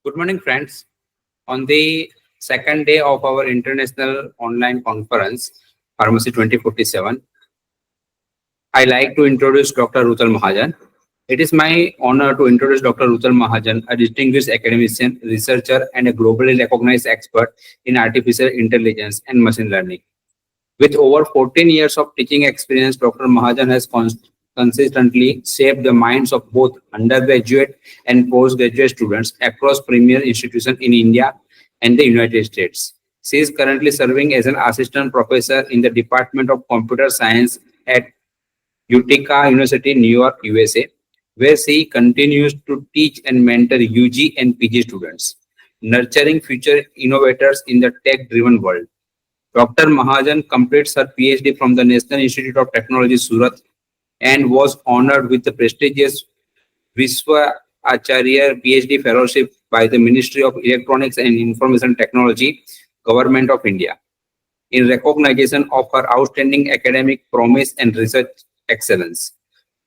Good morning, friends. On the second day of our international online conference, Pharmacy 2047, I like to introduce Dr. Rutal Mahajan. It is my honor to introduce Dr. Rutal Mahajan, a distinguished academician, researcher, and a globally recognized expert in artificial intelligence and machine learning. With over 14 years of teaching experience, Dr. Mahajan has consistently shaped the minds of both undergraduate and postgraduate students across premier institutions in India and the United States. She is currently serving as an assistant professor in the Department of Computer Science at Utica University, New York, USA, where she continues to teach and mentor UG and PG students, nurturing future innovators in the tech-driven world. Dr. Mahajan completes her PhD from the National Institute of Technology, Surat, and was honored with the prestigious Viswa Acharya PhD Fellowship by the Ministry of Electronics and Information Technology, Government of India, in recognition of her outstanding academic promise and research excellence.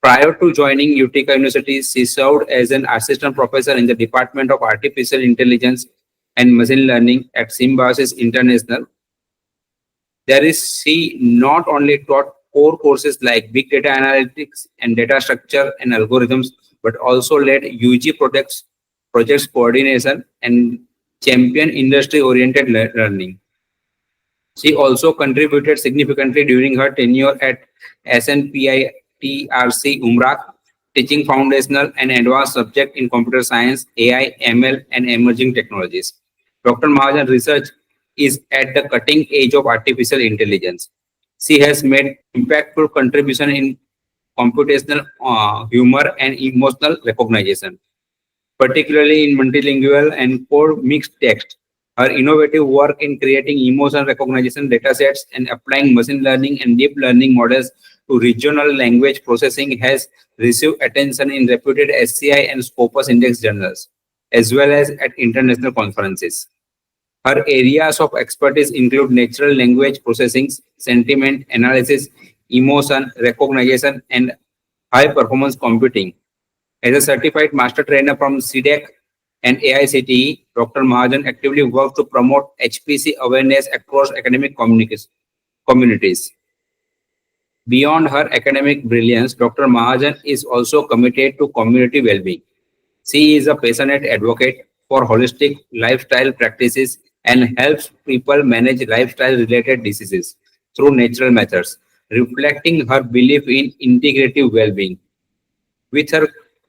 Prior to joining Utica University, she served as an assistant professor in the Department of Artificial Intelligence and Machine Learning at Symbiosis International. She not only taught core courses like big data analytics and data structure and algorithms, but also led UG projects coordination and champion industry-oriented learning. She also contributed significantly during her tenure at SNPITRC Umrah, teaching foundational and advanced subjects in computer science, AI, ML, and emerging technologies. Dr. Mahajan's research is at the cutting edge of artificial intelligence. She has made impactful contribution in computational humor and emotional recognition, particularly in multilingual and core mixed text. Her innovative work in creating emotion recognition datasets and applying machine learning and deep learning models to regional language processing has received attention in reputed SCI and Scopus Index journals, as well as at international conferences. Her areas of expertise include natural language processing, sentiment analysis, emotion recognition, and high-performance computing. As a certified master trainer from CDEC and AICTE, Dr. Mahajan actively works to promote HPC awareness across academic communities. Beyond her academic brilliance, Dr. Mahajan is also committed to community well-being. She is a passionate advocate for holistic lifestyle practices and helps people manage lifestyle-related diseases through natural methods, reflecting her belief in integrative well-being. With her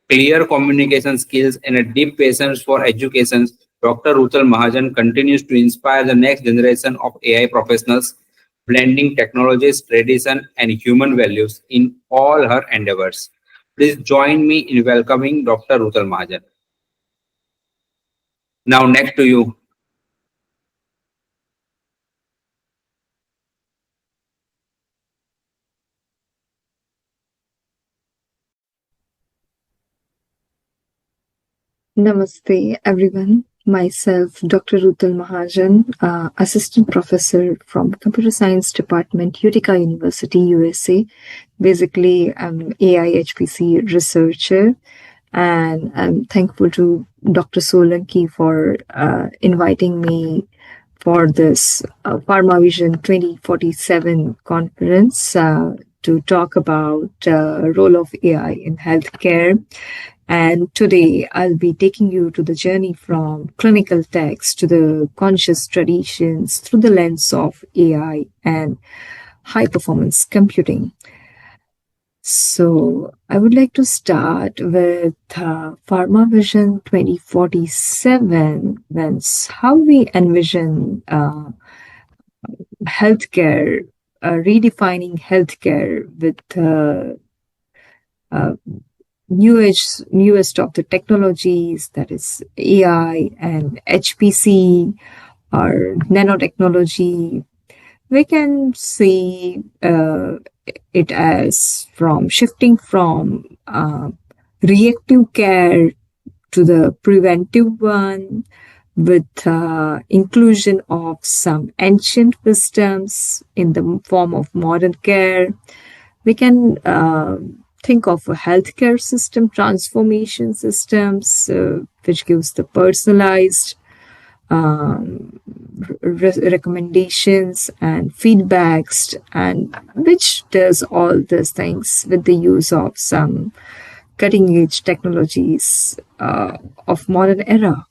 clear communication skills and a deep passion for education, Dr. Rutal Mahajan continues to inspire the next generation of AI professionals, blending technologies, tradition, and human values in all her endeavors. Please join me in welcoming Dr. Rutal Mahajan. Now, next to you. Namaste, everyone. Myself, Dr. Rutal Mahajan, Assistant Professor from Computer Science Department, Utica University, USA. Basically, I'm AI HPC researcher, and I'm thankful to Dr. Solanki for inviting me for this Pharma Vision 2047 conference to talk about role of AI in healthcare. And today I'll be taking you to the journey from clinical text to the conscious traditions through the lens of AI and high performance computing. So I would like to start with Pharma Vision 2047, that's how we envision healthcare, redefining healthcare with newest of the technologies, that is AI and HPC or nanotechnology. We can see it as from shifting from reactive care to the preventive one, with inclusion of some ancient wisdoms in the form of modern care. We can think of a healthcare system, transformation systems, which gives the personalized recommendations and feedbacks, and which does all these things with the use of some cutting edge technologies of modern era.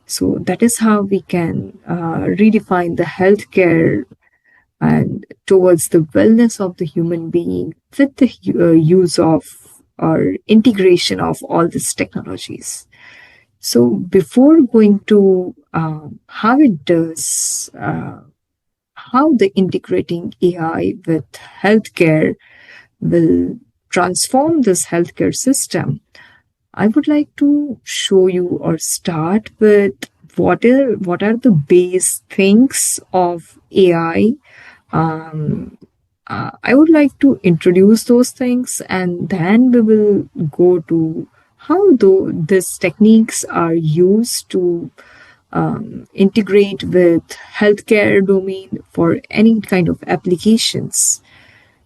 So that is how we can redefine the healthcare and towards the wellness of the human being with the use of or integration of all these technologies. So before going to how it does, how the integrating AI with healthcare will transform this healthcare system, I would like to show you or start with what are the base things of AI. I would like to introduce those things, and then we will go to how these techniques are used to integrate with healthcare domain for any kind of applications.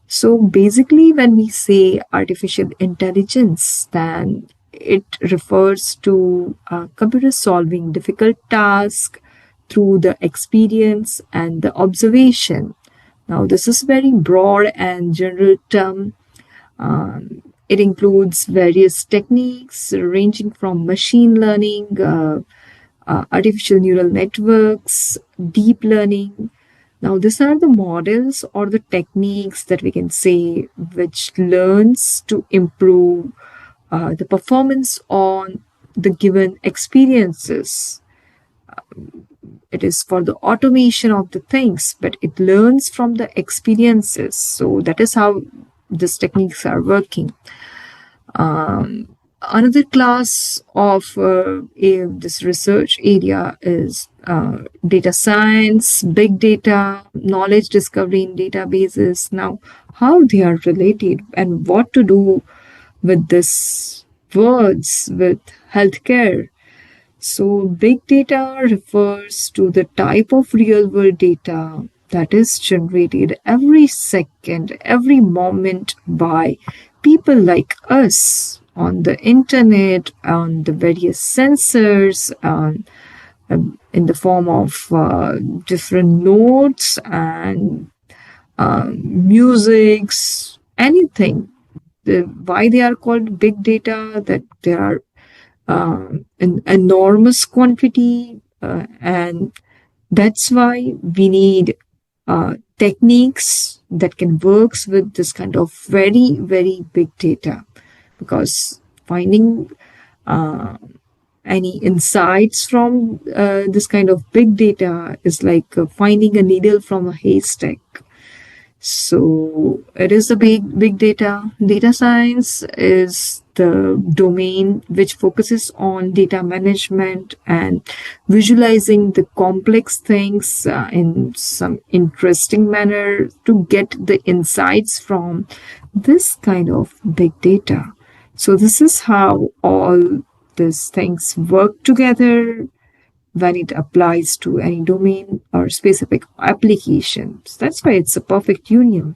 So basically, when we say artificial intelligence, then it refers to computers solving difficult tasks through the experience and the observation. Now, this is very broad and general term. It includes various techniques ranging from machine learning, artificial neural networks, deep learning. Now, these are the models or the techniques that we can say which learns to improve the performance on the given experiences. It is for the automation of the things, but it learns from the experiences. So that is how these techniques are working. Another class of this research area is data science, big data, knowledge discovery in databases. Now, how they are related and what to do with these words with healthcare. So, big data refers to the type of real world data that is generated every second, every moment by people like us on the internet, on the various sensors, in the form of different notes and musics, anything. Why they are called big data? That there are an enormous quantity, and that's why we need techniques that can work with this kind of very, very big data, because finding any insights from this kind of big data is like finding a needle from a haystack. So it is the big data. Data science is the domain which focuses on data management and visualizing the complex things in some interesting manner to get the insights from this kind of big data. So this is how all these things work together when it applies to any domain or specific applications. That's why it's a perfect union.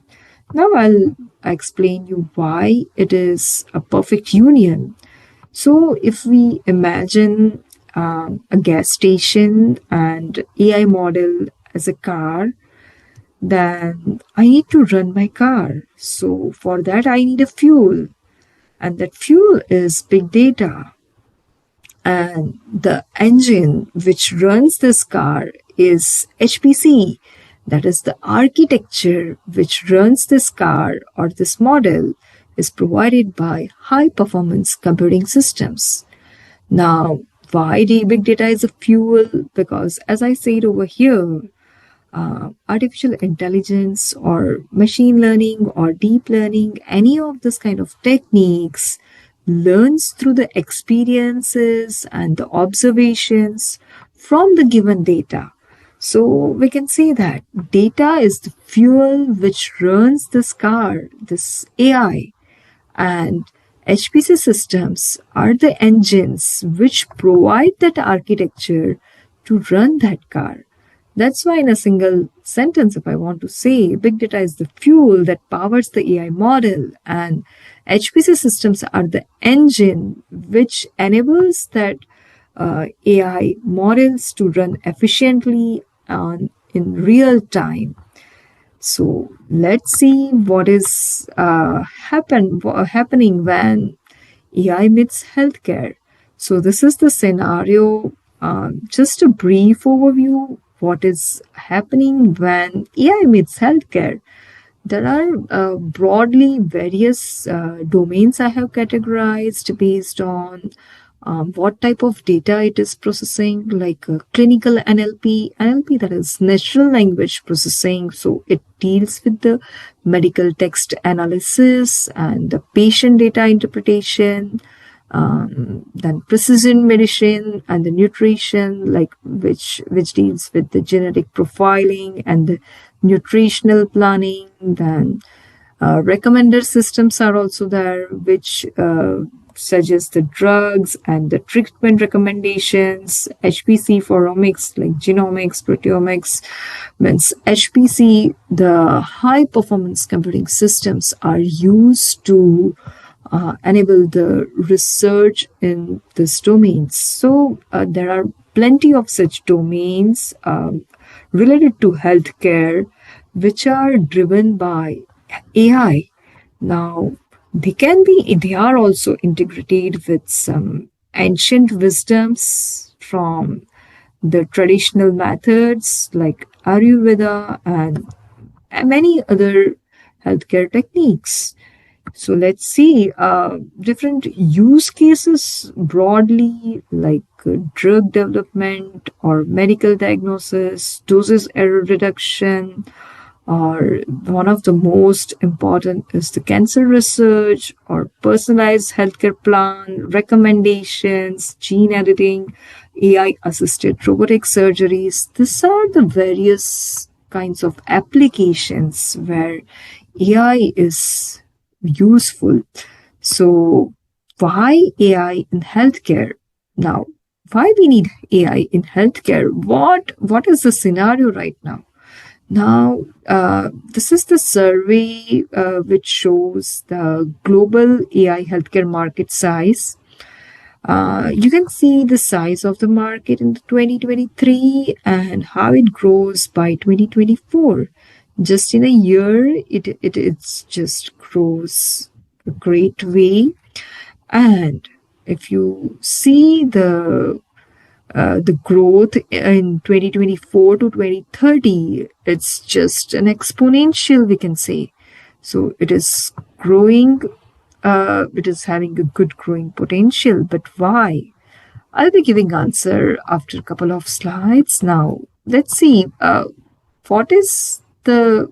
Now I'll explain you why it is a perfect union. So if we imagine a gas station and AI model as a car, then I need to run my car. So for that, I need a fuel. And that fuel is big data. And the engine which runs this car is HPC. That is the architecture which runs this car or this model is provided by high performance computing systems. Now, why big data is a fuel? Because as I said over here, artificial intelligence or machine learning or deep learning, any of this kind of techniques learns through the experiences and the observations from the given data. So we can say that data is the fuel which runs this car, this AI, and HPC systems are the engines which provide that architecture to run that car. That's why, in a single sentence, if I want to say, big data is the fuel that powers the AI model, and HPC systems are the engine which enables that AI models to run efficiently in real time. So let's see what is happening when AI meets healthcare. So this is the scenario. Just a brief overview. What is happening when AI meets healthcare? There are broadly various domains I have categorized based on what type of data it is processing, like clinical NLP, that is natural language processing. So it deals with the medical text analysis and the patient data interpretation. Then precision medicine and the nutrition, like which deals with the genetic profiling and the nutritional planning. Then recommender systems are also there, which suggest the drugs and the treatment recommendations. HPC for omics, like genomics, proteomics. Means HPC, the high performance computing systems are used to enable the research in this domains. So there are plenty of such domains related to healthcare, which are driven by AI. Now, they are also integrated with some ancient wisdoms from the traditional methods like Ayurveda and many other healthcare techniques. So let's see different use cases broadly, like drug development or medical diagnosis, doses error reduction, or one of the most important is the cancer research or personalized healthcare plan, recommendations, gene editing, AI assisted robotic surgeries. These are the various kinds of applications where AI is useful. So, why AI in healthcare? Now, why we need AI in healthcare? What is the scenario right now? Now, this is the survey which shows the global AI healthcare market size. You can see the size of the market in 2023 and how it grows by 2024. Just in a year, it's just grows a great way. And if you see the growth in 2024 to 2030, it's just an exponential, we can say. So it is growing, it is having a good growing potential. But why? I'll be giving answer after a couple of slides. Now, let's see what is the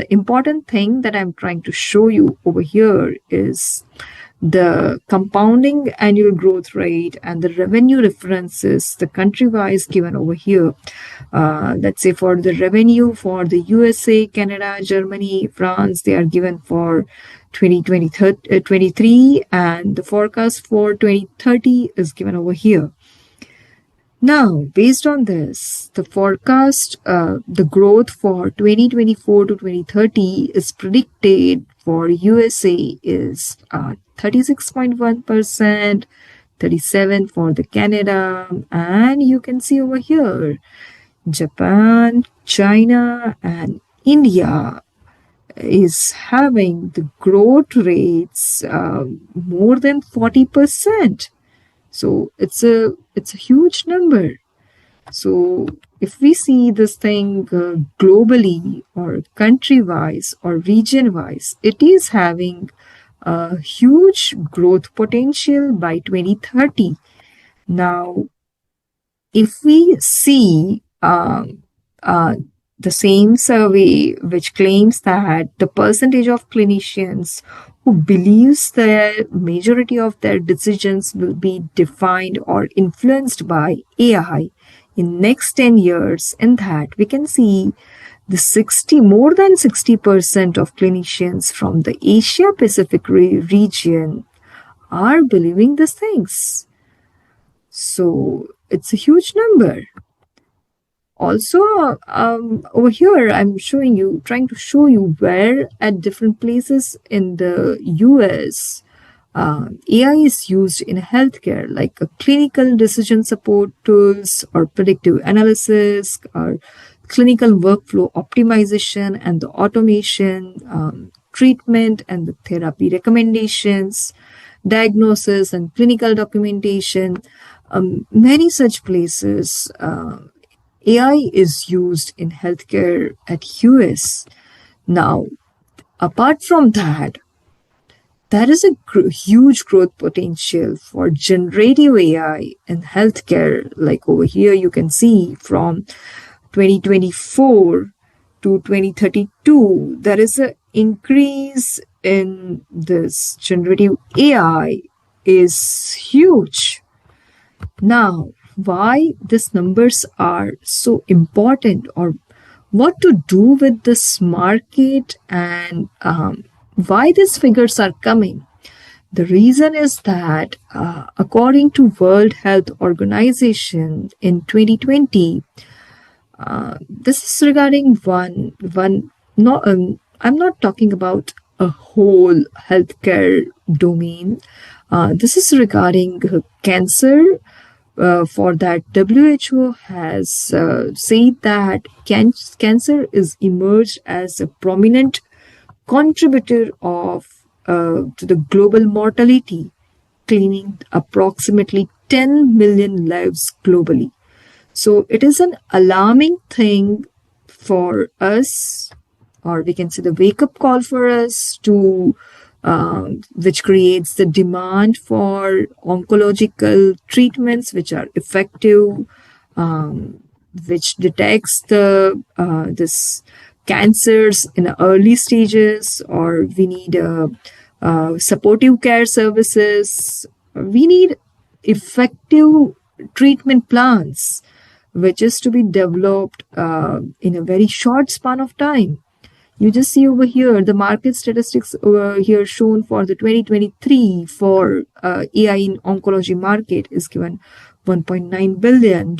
important thing that I'm trying to show you over here is the compounding annual growth rate and the revenue references, the country wise given over here. Let's say for the revenue for the USA, Canada, Germany, France, they are given for 2023, and the forecast for 2030 is given over here. Now, based on this, the forecast, the growth for 2024 to 2030 is predicted for USA is 36.1%, 37 for the Canada, and you can see over here, Japan, China, and India is having the growth rates more than 40%. So it's a huge number. So if we see this thing globally or country wise or region wise, it is having a huge growth potential by 2030. Now, if we see the same survey which claims that the percentage of clinicians who believes that majority of their decisions will be defined or influenced by AI in next 10 years, in that we can see the more than 60% of clinicians from the Asia Pacific region are believing these things. So it's a huge number. Also, over here, I'm trying to show you where at different places in the US, AI is used in healthcare, like a clinical decision support tools or predictive analysis or clinical workflow optimization and the automation, treatment and the therapy recommendations, diagnosis and clinical documentation. Many such places, AI is used in healthcare at US. Now, apart from that, there is a huge growth potential for generative AI in healthcare. Like over here, you can see from 2024 to 2032, there is an increase in this generative AI is huge. Now, why these numbers are so important, or what to do with this market, and why these figures are coming? The reason is that according to World Health Organization in 2020, this is regarding one. No, I'm not talking about a whole healthcare domain. This is regarding cancer. For that, WHO has said that cancer is emerged as a prominent contributor to the global mortality, claiming approximately 10 million lives globally. So it is an alarming thing for us, or we can say the wake up call for us to which creates the demand for oncological treatments which are effective, which detects the this cancers in the early stages, or we need supportive care services. We need effective treatment plans, which is to be developed in a very short span of time. You just see over here the market statistics over here shown for the 2023 for AI in oncology market is given $1.9 billion,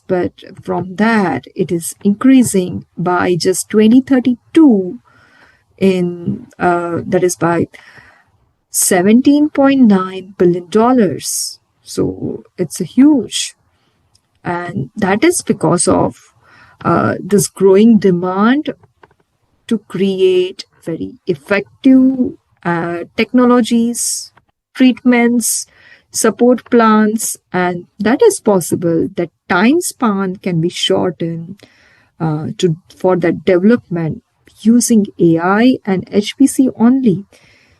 but from that it is increasing by just 2032 in that is by $17.9 billion. So it's a huge, and that is because of this growing demand to create very effective technologies, treatments, support plans, and that is possible. That time span can be shortened for that development using AI and HPC only.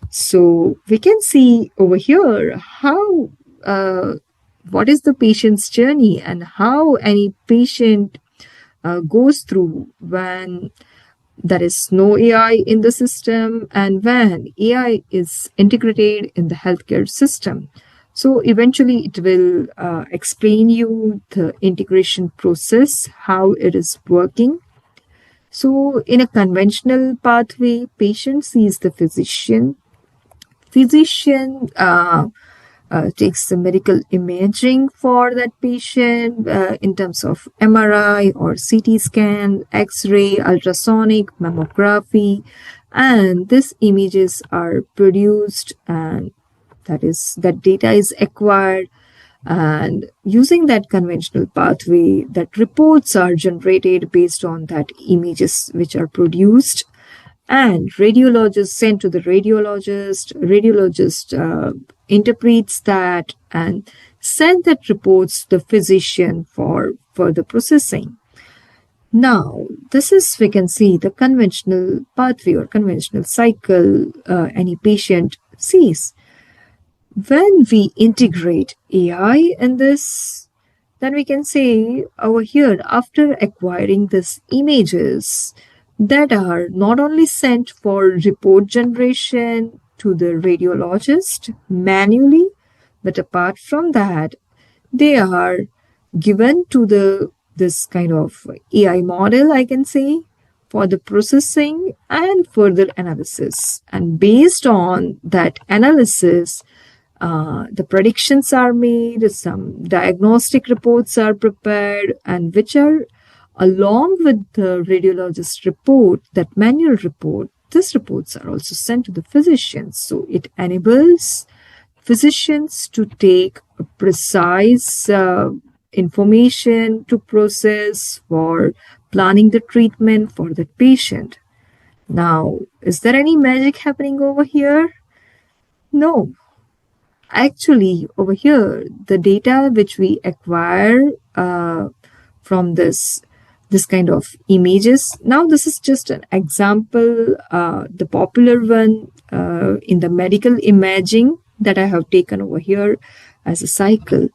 So we can see over here how what is the patient's journey and how any patient goes through when there is no AI in the system and when AI is integrated in the healthcare system. So eventually it will explain you the integration process, how it is working. So in a conventional pathway, patient sees the physician. Physician takes the medical imaging for that patient in terms of MRI or CT scan, X-ray, ultrasonic, mammography, and these images are produced, and that data is acquired, and using that conventional pathway, that reports are generated based on that images which are produced, and radiologist sent to the radiologist interprets that and send that reports to the physician for further processing. Now, this is, we can see the conventional pathway or conventional cycle any patient sees. When we integrate AI in this, then we can say over here, after acquiring these images that are not only sent for report generation to the radiologist manually, but apart from that, they are given to this kind of AI model, I can say, for the processing and further analysis. And based on that analysis, the predictions are made, some diagnostic reports are prepared, and which are Along with the radiologist report, that manual report, these reports are also sent to the physicians. So it enables physicians to take a precise information to process for planning the treatment for the patient. Now, is there any magic happening over here? No. Actually, over here, the data which we acquire from this kind of images. Now, this is just an example, the popular one in the medical imaging that I have taken over here as a cycle.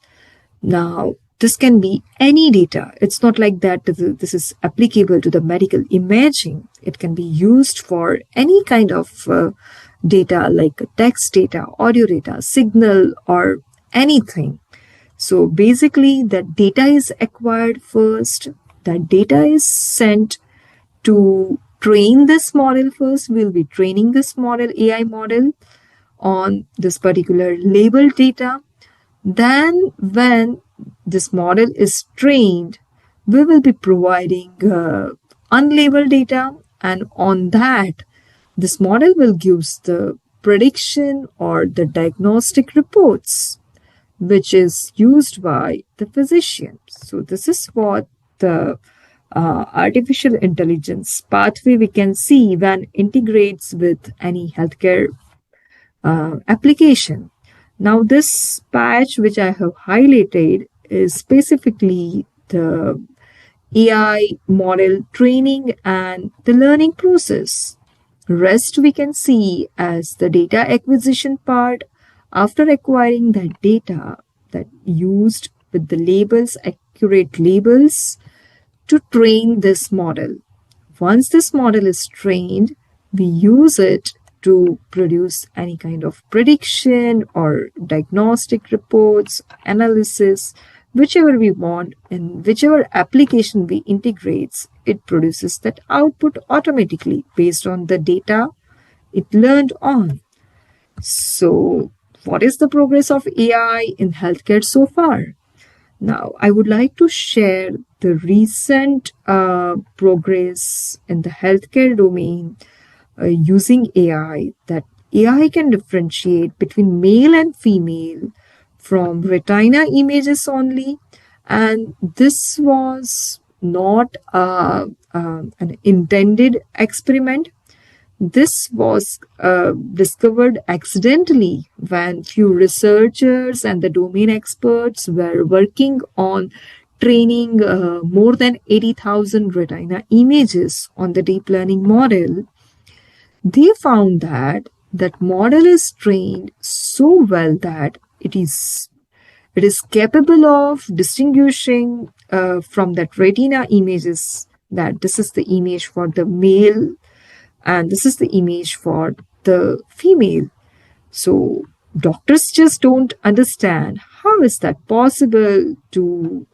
Now, this can be any data. It's not like that this is applicable to the medical imaging. It can be used for any kind of data like text data, audio data, signal, or anything. So basically, that data is acquired first. That data is sent to train this model first. We'll be training this model, AI model, on this particular labeled data. Then when this model is trained, we will be providing unlabeled data, and on that, this model will give the prediction or the diagnostic reports, which is used by the physician. So this is what the artificial intelligence pathway we can see when integrates with any healthcare application. Now, this patch which I have highlighted is specifically the AI model training and the learning process. Rest we can see as the data acquisition part. After acquiring that data that used with the labels, accurate labels, to train this model. Once this model is trained, we use it to produce any kind of prediction or diagnostic reports, analysis, whichever we want, and whichever application we integrates, it produces that output automatically based on the data it learned on. So, what is the progress of AI in healthcare so far? Now, I would like to share the recent progress in the healthcare domain using AI, that AI can differentiate between male and female from retina images only. And this was not an intended experiment. This was discovered accidentally when few researchers and the domain experts were working on training more than 80,000 retina images on the deep learning model. They found that that model is trained so well that it is capable of distinguishing from that retina images that this is the image for the male and this is the image for the female. So doctors just don't understand how is that possible to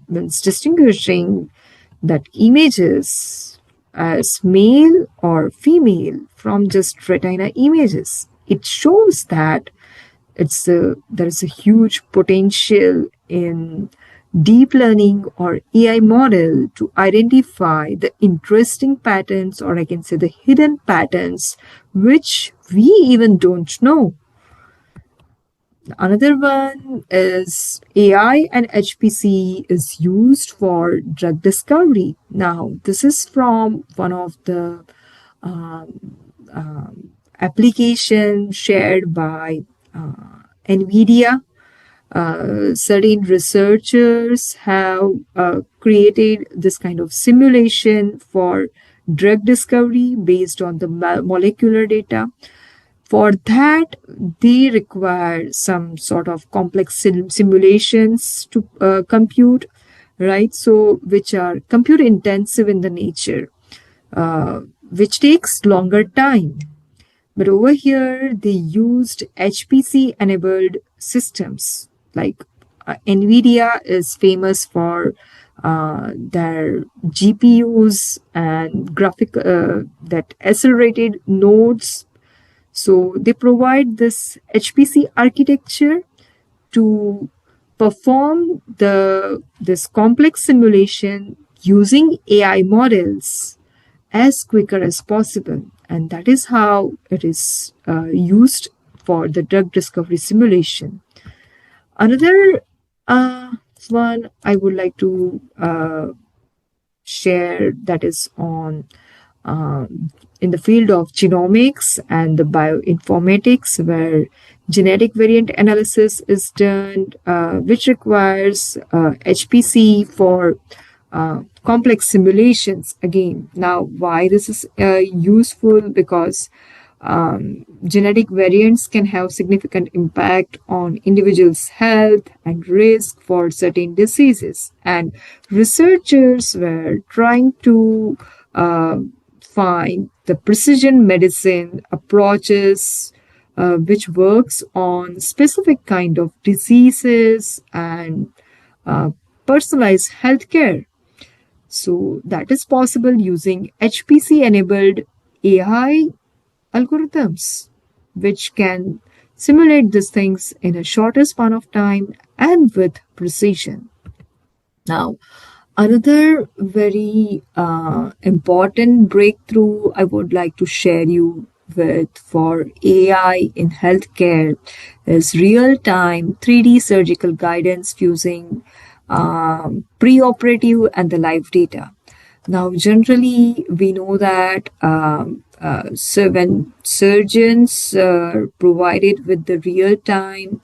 means distinguishing that images as male or female from just retina images. It shows that there is a huge potential in deep learning or AI model to identify the interesting patterns, or I can say the hidden patterns, which we even don't know. Another one is AI and HPC is used for drug discovery. Now, this is from one of the application shared by NVIDIA. Certain researchers have created this kind of simulation for drug discovery based on the molecular data. For that, they require some sort of complex simulations to compute, right? So, which are compute intensive in the nature, which takes longer time. But over here, they used HPC enabled systems. Like NVIDIA is famous for their GPUs and that accelerated nodes. So they provide this HPC architecture to perform this complex simulation using AI models as quicker as possible. And that is how it is used for the drug discovery simulation. Another one I would like to share that is on in the field of genomics and the bioinformatics, where genetic variant analysis is done, which requires HPC for complex simulations. Again, now why this is useful? Because genetic variants can have significant impact on individuals' health and risk for certain diseases. And researchers were trying to find the precision medicine approaches which works on specific kind of diseases and personalized healthcare. So that is possible using HPC-enabled AI algorithms, which can simulate these things in a shorter span of time and with precision. Now, another very important breakthrough I would like to share you with for AI in healthcare is real-time 3D surgical guidance using preoperative and the live data. Now, generally, we know that so when surgeons are provided with the real time,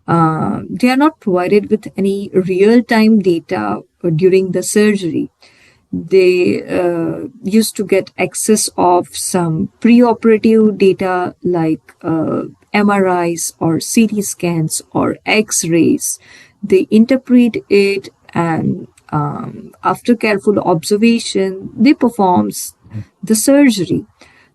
they are not provided with any real time data during the surgery. They used to get access of some preoperative data like MRIs or CT scans or X-rays. They interpret it, and after careful observation, they performs the surgery.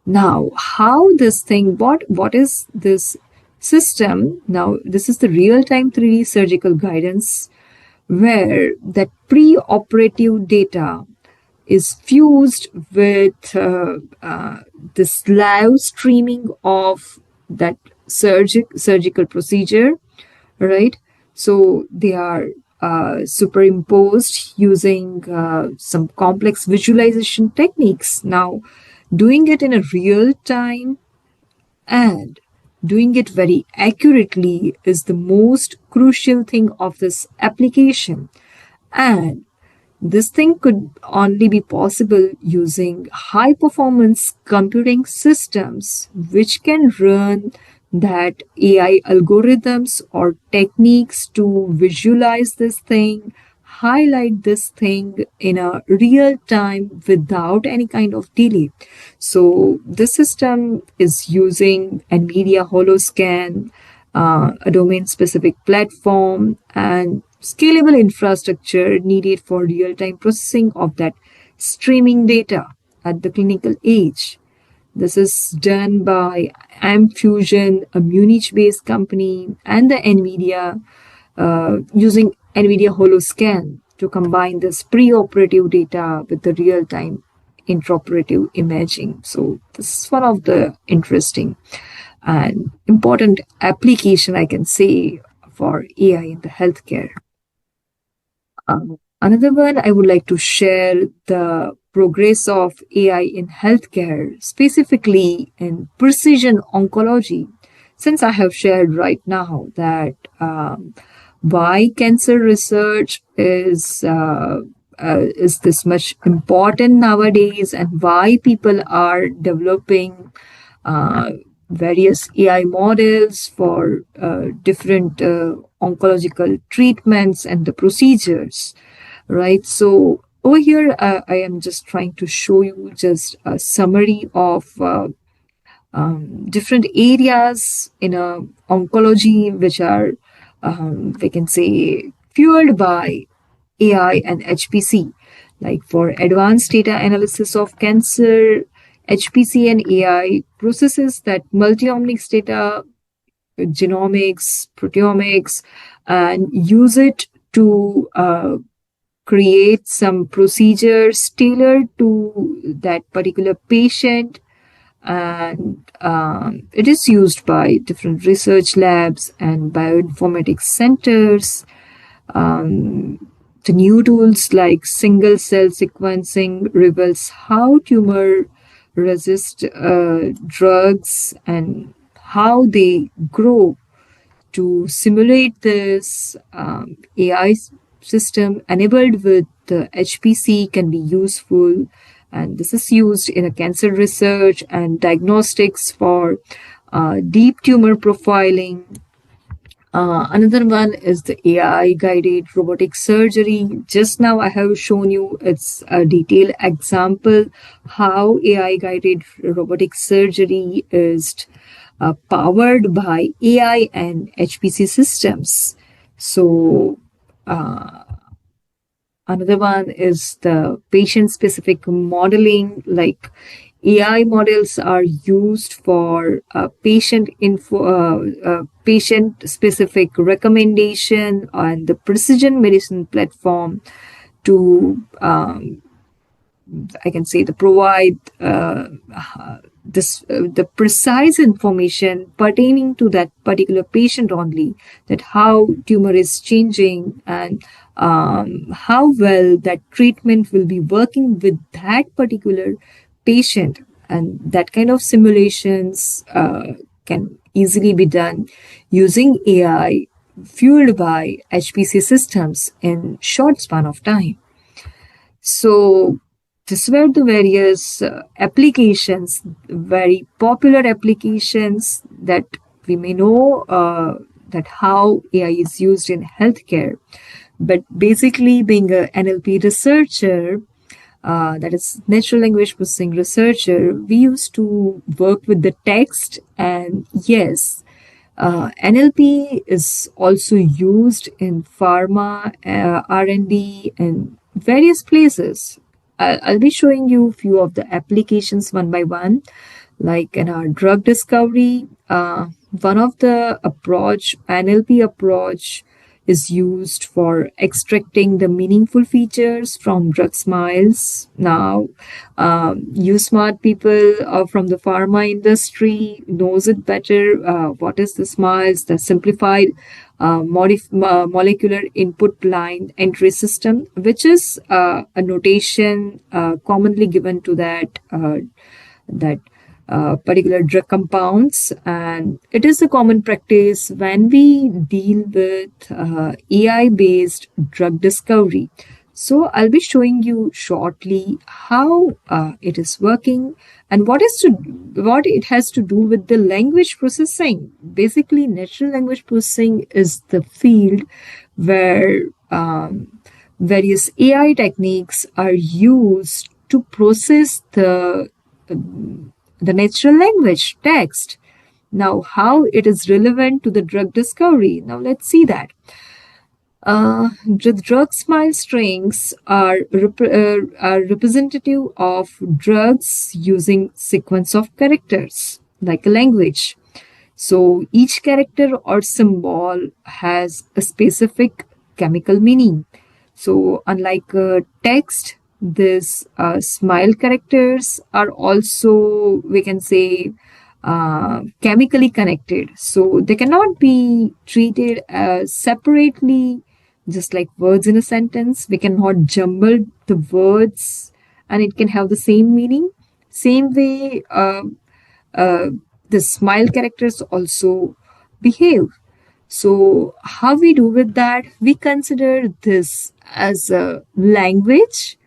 Now, how this thing, what is this system? Now, this is the real-time 3D surgical guidance where that pre-operative data is fused with this live streaming of that surgical procedure, right? So they are superimposed using some complex visualization techniques. Now, doing it in a real time and doing it very accurately is the most crucial thing of this application. And this thing could only be possible using high performance computing systems which can run that AI algorithms or techniques to visualize this thing, highlight this thing in a real time without any kind of delay. So this system is using NVIDIA HoloScan, a domain specific platform, and scalable infrastructure needed for real-time processing of that streaming data at the clinical age. This is done by AmFusion, a Munich-based company, and the NVIDIA using NVIDIA HoloScan to combine this pre-operative data with the real-time intraoperative imaging. So this is one of the interesting and important application I can say for AI in the healthcare. Another one I would like to share the progress of AI in healthcare, specifically in precision oncology, since I have shared right now that why cancer research is this much important nowadays, and why people are developing various AI models for different oncological treatments and the procedures, right? So over here, I am just trying to show you just a summary of different areas in oncology which are, we can say, fueled by AI and HPC. Like for advanced data analysis of cancer, HPC and AI processes that multi-omics data, genomics, proteomics, and use it to create some procedures tailored to that particular patient. And it is used by different research labs and bioinformatics centers. The new tools like single cell sequencing reveals how tumor resist drugs and how they grow. To simulate this, AI system enabled with the HPC can be useful, and this is used in a cancer research and diagnostics for deep tumor profiling. Another one is the AI guided robotic surgery. Just now I have shown you it's a detailed example how AI guided robotic surgery is powered by AI and HPC systems. So another one is the patient specific modeling, like AI models are used for patient specific recommendation on the precision medicine platform to I can say to provide the precise information pertaining to that particular patient only, that how tumor is changing and how well that treatment will be working with that particular patient, and that kind of simulations can easily be done using AI fueled by HPC systems in short span of time. So these were the various applications, very popular applications that we may know that how AI is used in healthcare. But basically, being a NLP researcher, that is natural language processing researcher, we used to work with the text, and yes, NLP is also used in pharma, R&D, and various places. I'll be showing you a few of the applications one by one, like in our drug discovery. One of the NLP approach, is used for extracting the meaningful features from drug smiles. Now, you smart people from the pharma industry knows it better. What is the smiles? The simplified molecular input line entry system, which is a notation commonly given to that particular drug compounds, and it is a common practice when we deal with AI-based drug discovery. So I'll be showing you shortly how it is working and what it has to do with the language processing. Basically, natural language processing is the field where various AI techniques are used to process the natural language text. Now, how it is relevant to the drug discovery? Now, let's see that. The drug smile strings are representative of drugs using sequence of characters, like a language. So each character or symbol has a specific chemical meaning. So unlike text, these smile characters are also, we can say, chemically connected. So they cannot be treated separately, just like words in a sentence. We cannot jumble the words and it can have the same meaning. Same way, the smile characters also behave. So how we do with that? We consider this as a language.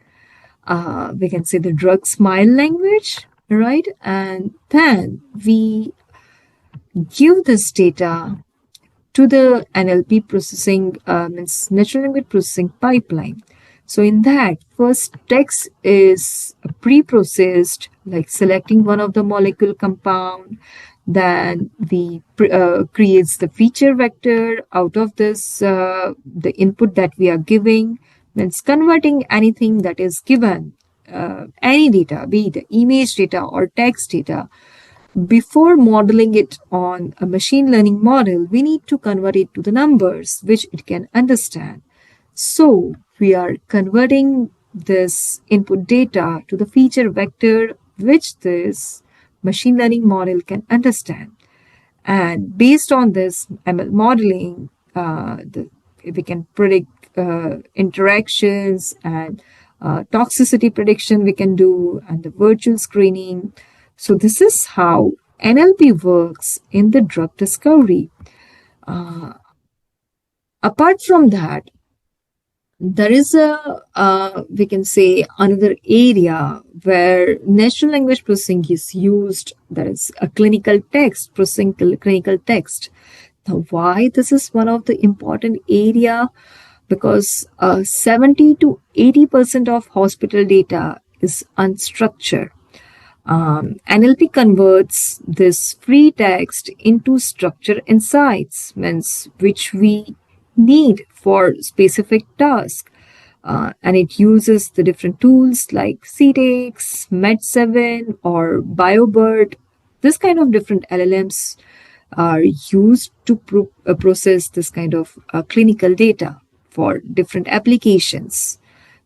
We can say the drug smile language, right? And then we give this data to the NLP processing, means natural language processing pipeline. So in that, first text is pre-processed, like selecting one of the molecule compound. Then we creates the feature vector out of this, the input that we are giving. Then it's converting anything that is given, any data, be it image data or text data. Before modeling it on a machine learning model, we need to convert it to the numbers which it can understand. So we are converting this input data to the feature vector which this machine learning model can understand. And based on this ML modeling, the we can predict interactions and toxicity prediction we can do, and the virtual screening. So this is how NLP works in the drug discovery. Apart from that, there is we can say another area where natural language processing is used. That is a clinical text, processing clinical text. Now, why this is one of the important area? Because 70 to 80% of hospital data is unstructured. NLP converts this free text into structured insights, means which we need for specific task. And it uses the different tools like CTEX, Med7, or BioBird. This kind of different LLMs are used to process this kind of clinical data for different applications.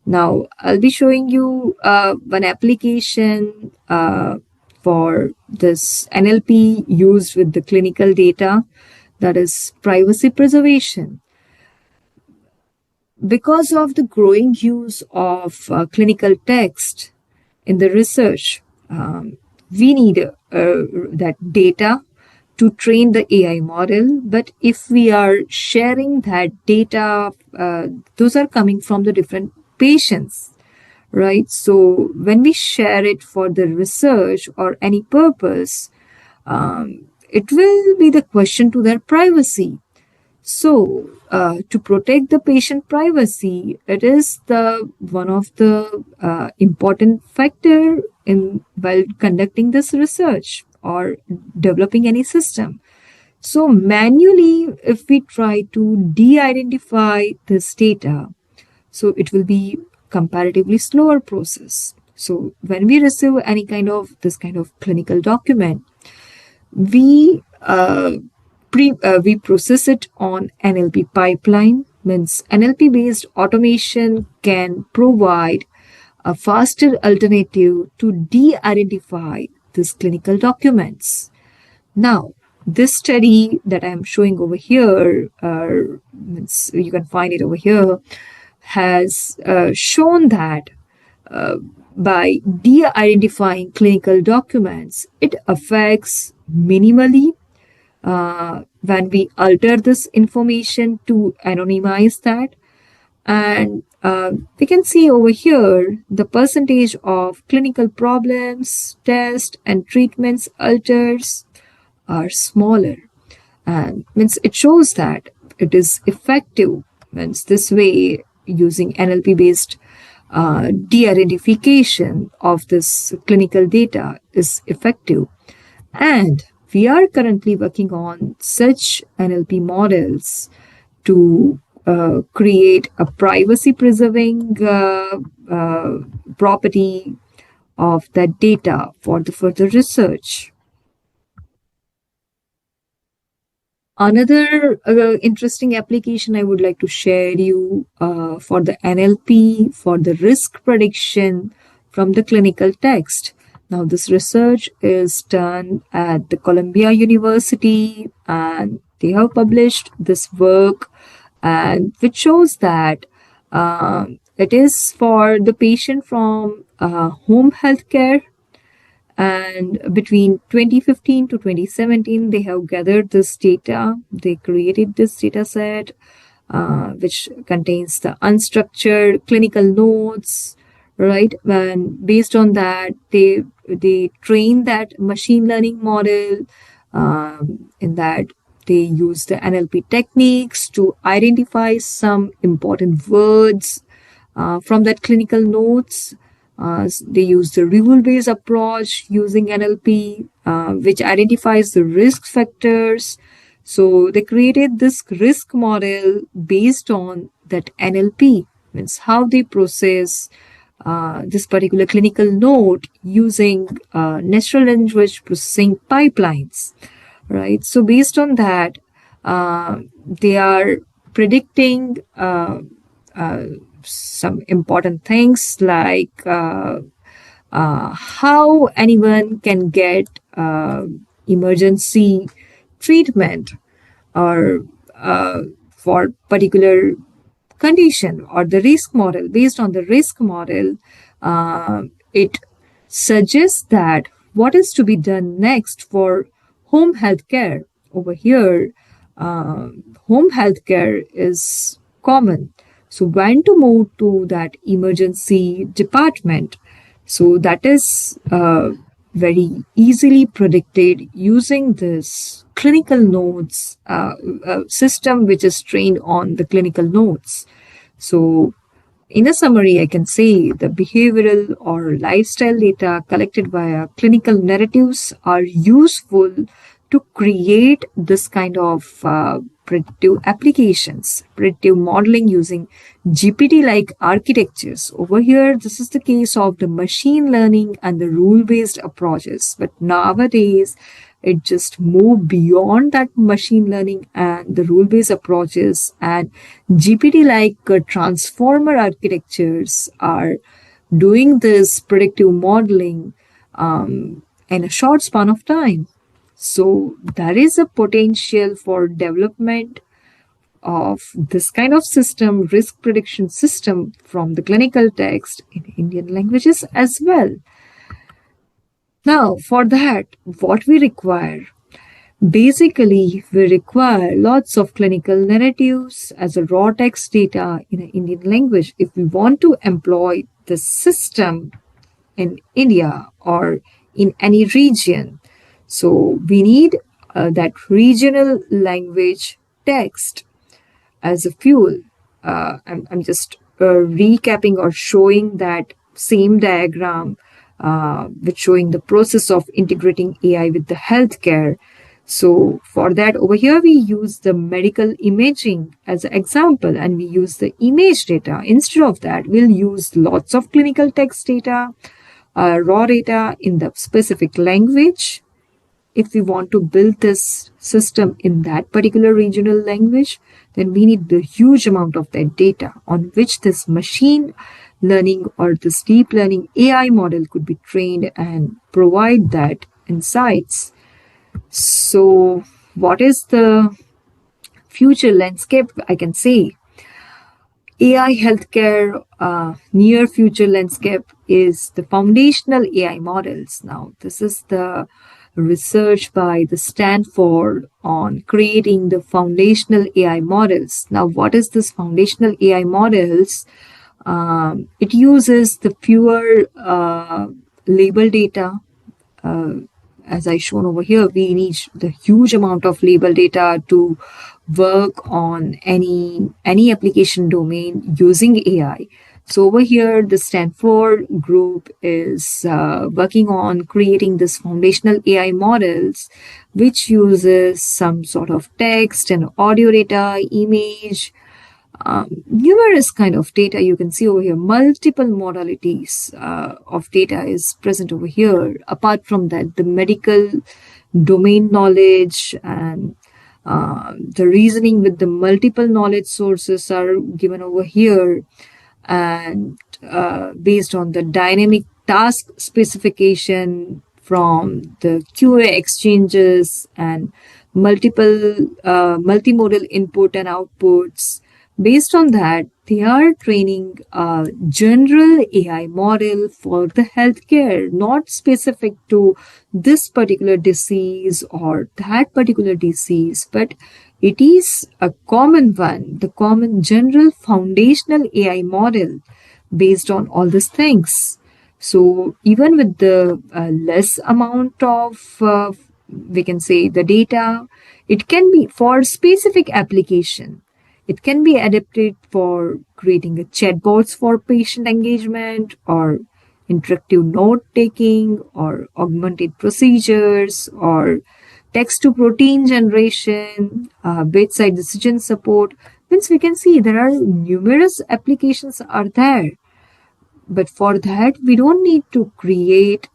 Now, I'll be showing you one application for this NLP used with the clinical data, that is privacy preservation. Because of the growing use of clinical text in the research, we need that data to train the AI model. But if we are sharing that data, those are coming from the different patients, right? So when we share it for the research or any purpose, it will be the question to their privacy. So to protect the patient privacy, it is the one of the important factor in while conducting this research or developing any system. So manually, if we try to de-identify this data, so it will be comparatively slower process. So when we receive any kind of this kind of clinical document, we process it on NLP pipeline. Means NLP based automation can provide a faster alternative to de-identify these clinical documents. Now, this study that I'm showing over here, you can find it over here, has shown that by de-identifying clinical documents, it affects minimally when we alter this information to anonymize that. And we can see over here the percentage of clinical problems, tests, and treatments alters are smaller. And means it shows that it is effective. Means this way, using NLP based de-identification of this clinical data is effective. And we are currently working on such NLP models to create a privacy preserving property of that data for the further research. Another interesting application I would like to share you for the NLP for the risk prediction from the clinical text. Now, this research is done at the Columbia University, and they have published this work, and which shows that it is for the patient from home healthcare. And between 2015 to 2017, they have gathered this data. They created this data set, which contains the unstructured clinical notes, right? And based on that, they train that machine learning model. In that, they use the NLP techniques to identify some important words from that clinical notes. They use the rule-based approach using NLP, which identifies the risk factors. So they created this risk model based on that NLP, means how they process this particular clinical note using natural language processing pipelines, right? So based on that, they are predicting some important things like how anyone can get emergency treatment, or for particular condition or the risk model. Based on the risk model, it suggests that what is to be done next for home health care. Over here, home health care is common. So when to move to that emergency department. So that is very easily predicted using this clinical notes system, which is trained on the clinical notes. So in a summary, I can say the behavioral or lifestyle data collected via clinical narratives are useful to create this kind of predictive applications, predictive modeling using GPT-like architectures. Over here, this is the case of the machine learning and the rule-based approaches. But nowadays, it just moved beyond that machine learning and the rule-based approaches, and GPT-like transformer architectures are doing this predictive modeling in a short span of time. So there is a potential for development of this kind of system, risk prediction system from the clinical text in Indian languages as well. Now, for that, what we require? Basically, we require lots of clinical narratives as a raw text data in an Indian language if we want to employ the system in India or in any region. So we need that regional language text as a fuel. I'm just recapping or showing that same diagram with showing the process of integrating AI with the healthcare. So for that, over here, we use the medical imaging as an example, and we use the image data. Instead of that, we'll use lots of clinical text data, raw data in the specific language. If we want to build this system in that particular regional language, then we need the huge amount of that data on which this machine learning or this deep learning AI model could be trained and provide that insights. So what is the future landscape? I can say AI healthcare near future landscape is the foundational AI models. Now, this is the research by the Stanford on creating the foundational AI models. Now, what is this foundational AI models? It uses the fewer label data. As I shown over here, we need the huge amount of label data to work on any application domain using AI. So over here, the Stanford group is working on creating this foundational AI models, which uses some sort of text and audio data, image, numerous kind of data. You can see over here, multiple modalities of data is present over here. Apart from that, the medical domain knowledge and the reasoning with the multiple knowledge sources are given over here. And based on the dynamic task specification from the QA exchanges and multiple multimodal input and outputs, based on that, they are training a general AI model for the healthcare, not specific to this particular disease or that particular disease, but it is a common one, the common general foundational AI model based on all these things. So even with the less amount of, we can say, the data, it can be for specific application. It can be adapted for creating a chatbots for patient engagement or interactive note taking or augmented procedures or text to protein generation, bedside decision support. Means we can see there are numerous applications are there. But for that, we don't need to create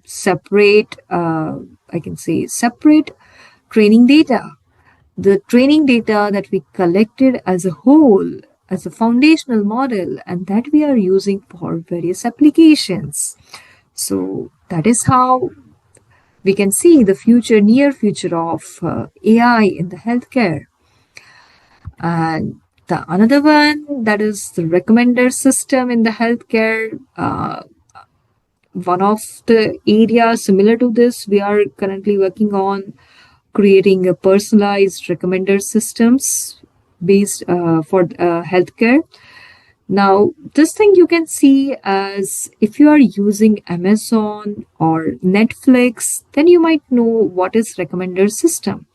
separate, I can say, separate training data. The training data that we collected as a whole, as a foundational model, and that we are using for various applications. So that is how we can see the future, near future of AI in the healthcare. And the another one, that is the recommender system in the healthcare. One of the areas similar to this, we are currently working on creating a personalized recommender systems based for healthcare. Now, this thing you can see as if you are using Amazon or Netflix, then you might know what is recommender system.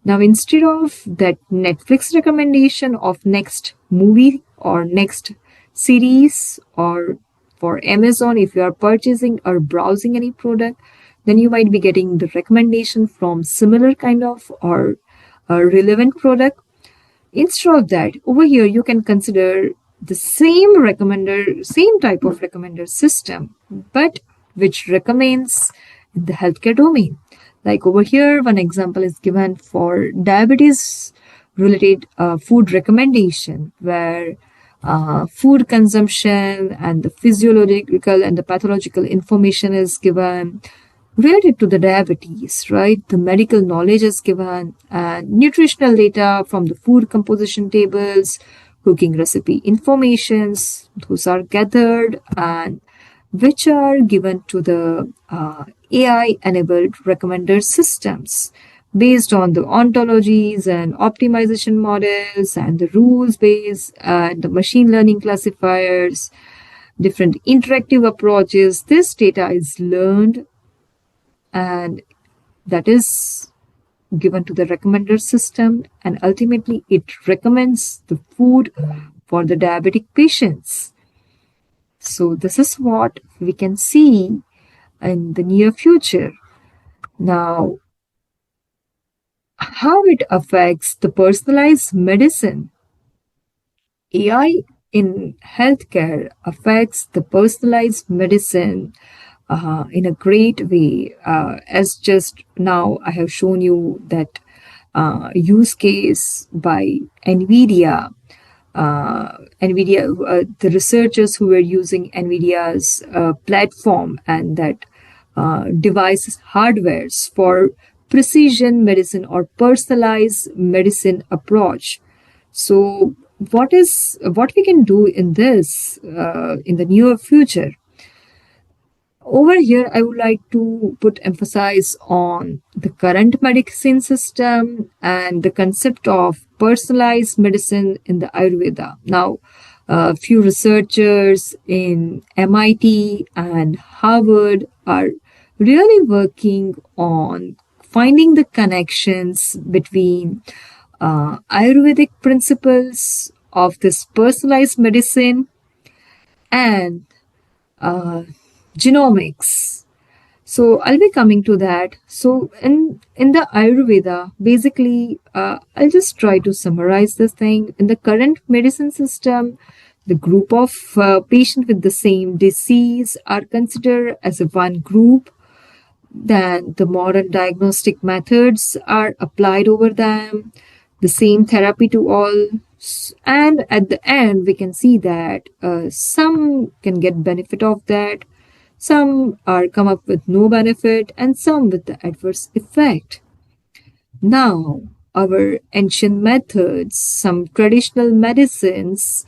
Now, instead of that Netflix recommendation of next movie or next series, or for Amazon, if you are purchasing or browsing any product, then you might be getting the recommendation from similar kind of or a relevant product. Instead of that, over here you can consider the same type of recommender system, but which recommends in the healthcare domain. Like over here, one example is given for diabetes related food recommendation, where food consumption and the physiological and the pathological information is given related to the diabetes, right? The medical knowledge is given and nutritional data from the food composition tables, cooking recipe informations, those are gathered and which are given to the AI enabled recommender systems based on the ontologies and optimization models and the rules based and the machine learning classifiers, different interactive approaches. This data is learned and that is given to the recommender system, and ultimately it recommends the food for the diabetic patients. So this is what we can see in the near future. Now, how it affects the personalized medicine. AI in healthcare affects the personalized medicine in a great way. As just now, I have shown you that use case by NVIDIA. The researchers who were using NVIDIA's platform and that devices, hardwares for precision medicine or personalized medicine approach. So, what we can do in this in the near future? Over here, I would like to put emphasis on the current medicine system and the concept of personalized medicine in the Ayurveda. Now, a few researchers in MIT and Harvard are really working on finding the connections between Ayurvedic principles of this personalized medicine and genomics. So I'll be coming to that. So in the Ayurveda, basically, I'll just try to summarize this thing. In the current medicine system, the group of patients with the same disease are considered as a one group. Then the modern diagnostic methods are applied over them, the same therapy to all. And at the end, we can see that some can get benefit of that, some are come up with no benefit, and some with the adverse effect. Now, our ancient methods, some traditional medicines,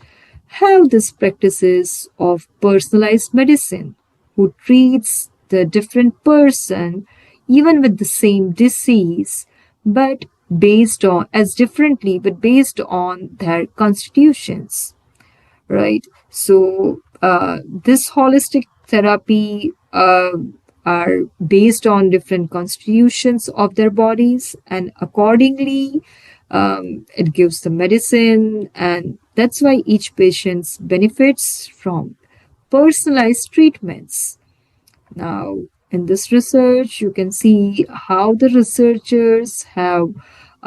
have these practices of personalized medicine, who treats the different person even with the same disease, but based on as differently, but based on their constitutions, right? So this holistic therapy are based on different constitutions of their bodies, and accordingly it gives the medicine, and that's why each patient benefits from personalized treatments. Now, in this research, you can see how the researchers have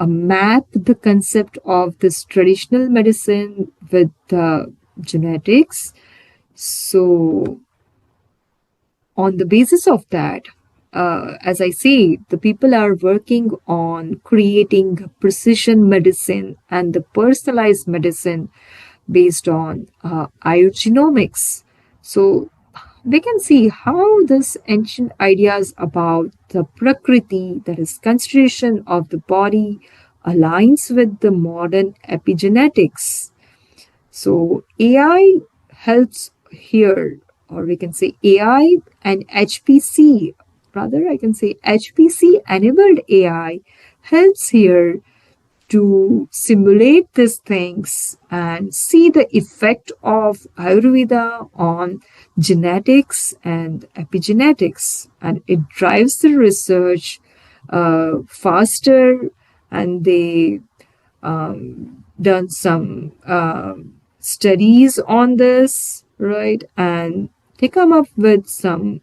mapped the concept of this traditional medicine with genetics. So, on the basis of that, as I say, the people are working on creating precision medicine and the personalized medicine based on genomics. So we can see how this ancient ideas about the prakriti, that is constitution of the body, aligns with the modern epigenetics. So AI helps here, or we can say AI and HPC, rather, I can say HPC enabled AI helps here to simulate these things and see the effect of Ayurveda on genetics and epigenetics. And it drives the research faster, and they done some studies on this, right? And they come up with some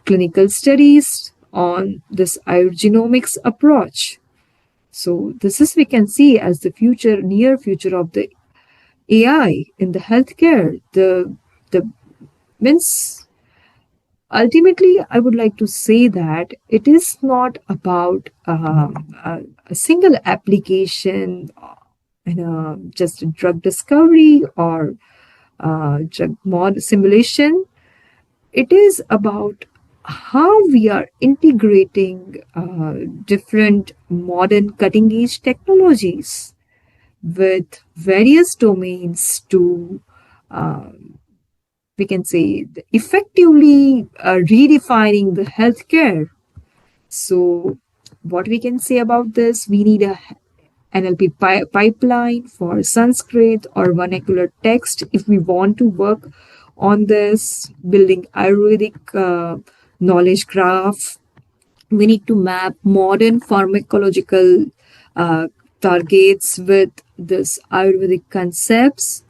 clinical studies on this genomics approach. So this is we can see as the future, near future of the AI in the healthcare. The means ultimately, I would like to say that it is not about a single application in just a drug discovery or drug mod simulation. It is about how we are integrating different modern cutting edge technologies with various domains to, we can say, effectively redefining the healthcare. So, what we can say about this, we need a NLP pipeline for Sanskrit or vernacular text if we want to work on this, building Ayurvedic knowledge graph. We need to map modern pharmacological targets with this Ayurvedic concepts.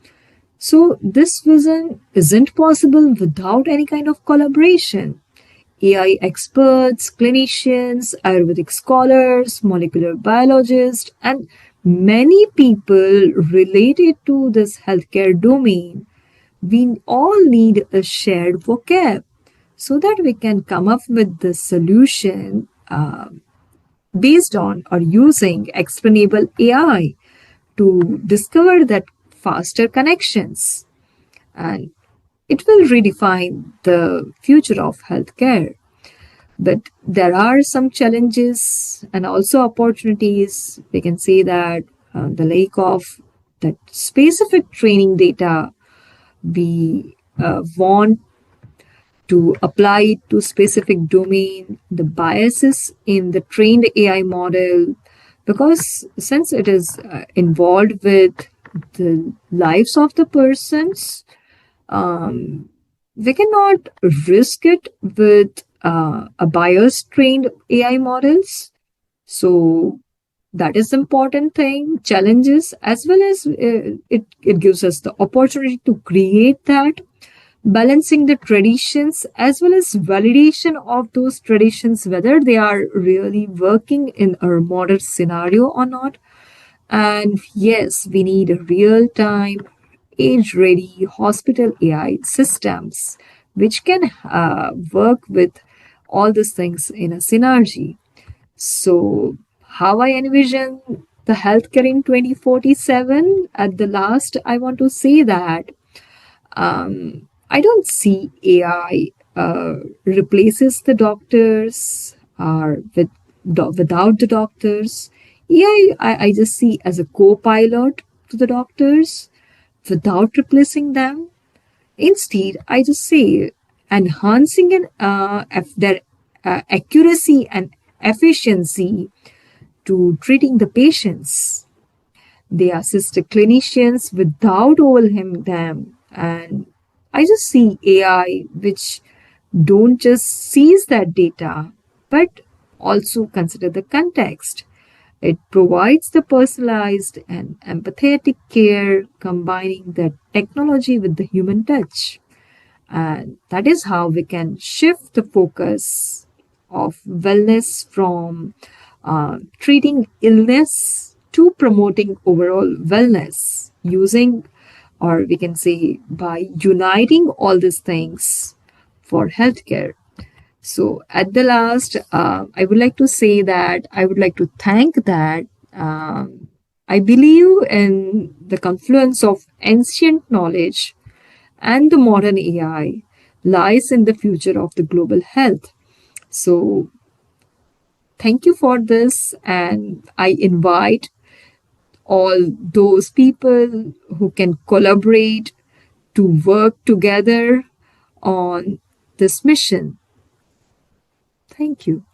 So this vision isn't possible without any kind of collaboration. AI experts, clinicians, Ayurvedic scholars, molecular biologists, and many people related to this healthcare domain. We all need a shared vocab so that we can come up with the solution based on or using explainable AI to discover that faster connections, and it will redefine the future of healthcare. But there are some challenges and also opportunities. We can say that the lack of that specific training data we want to apply it to specific domain, the biases in the trained AI model, because since it is involved with the lives of the persons, we cannot risk it with a bias trained AI models. So that is the important thing, challenges, as well as it gives us the opportunity to create that, balancing the traditions as well as validation of those traditions, whether they are really working in a modern scenario or not. And yes, we need real time, age ready hospital AI systems which can work with all these things in a synergy. So, how I envision the healthcare in 2047, at the last, I want to say that I don't see AI replaces the doctors or without the doctors. AI, I just see as a co-pilot to the doctors without replacing them. Instead, I just say enhancing their accuracy and efficiency to treating the patients. They assist the clinicians without overwhelming them. And I just see AI which don't just seize that data, but also consider the context. It provides the personalized and empathetic care, combining the technology with the human touch. And that is how we can shift the focus of wellness from treating illness to promoting overall wellness using, or we can say, by uniting all these things for healthcare. So at the last, I would like to say that I would like to thank that I believe in the confluence of ancient knowledge and the modern AI lies in the future of the global health. So thank you for this, and I invite all those people who can collaborate to work together on this mission. Thank you.